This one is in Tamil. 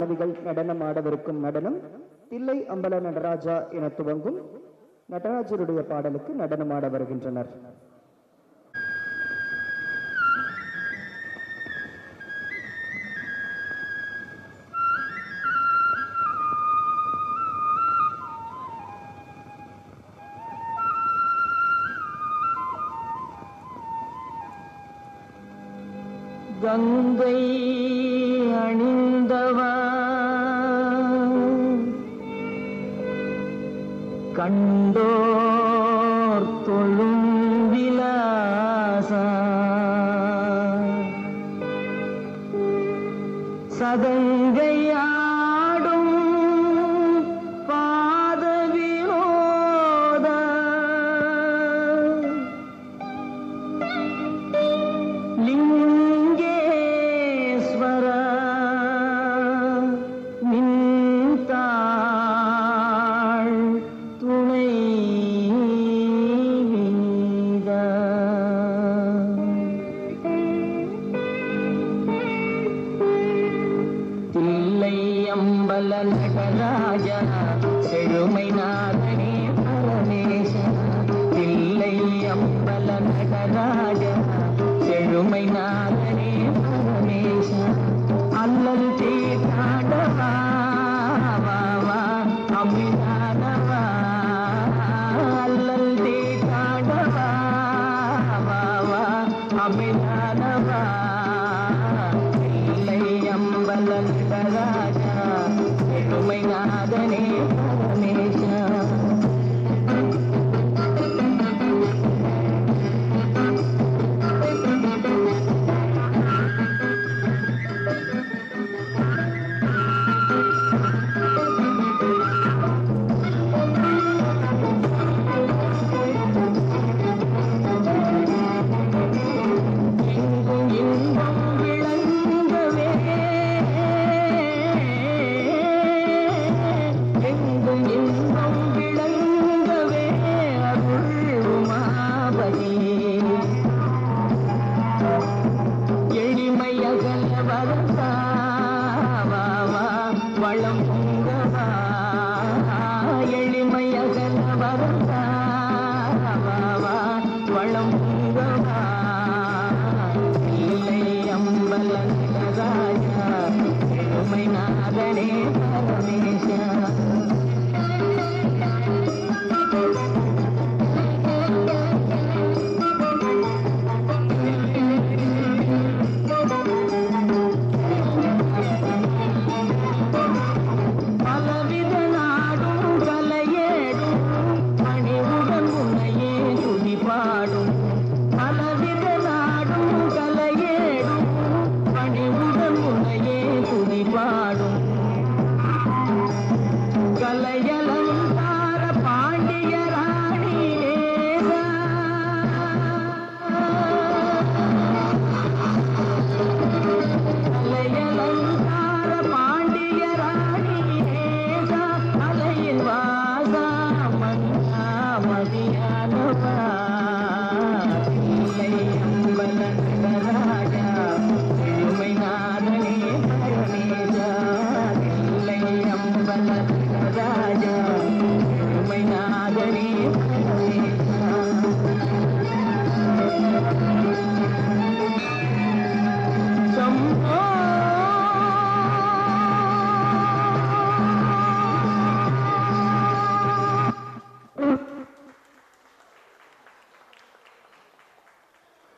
மாணவிகள் நடனம் ஆடவிருக்கும் நடனம் தில்லை அம்பல நடராஜா என துவங்கும். நடராஜருடைய பாடலுக்கு நடனம் ஆட வருகின்றனர். கங்கை அணிந்தவா கண்டோர் தொழும் விலாசா சதங்கையாடும் பாத வினோதா அம்பல நடராஜா செழுமை நாதனே பரமேச. தில்லை அம்பல நடராஜா செழுமை நாதனே பரமேச. அல்லல் தீர்த்தாண்டவா அமிதானவா அல்லல் தீர்த்தாண்டவா அமிதானவா. தில்லை அம்பல நடராஜா செழுமை நாதனே பரமேசா. எளிமையகல வரதாவா வளம் பொங்கவா எளிமையகல வரதாவா வளம் பொங்கவா. இல்லை அம்பல நடராஜா செழுமை நாதனே பரமேசா.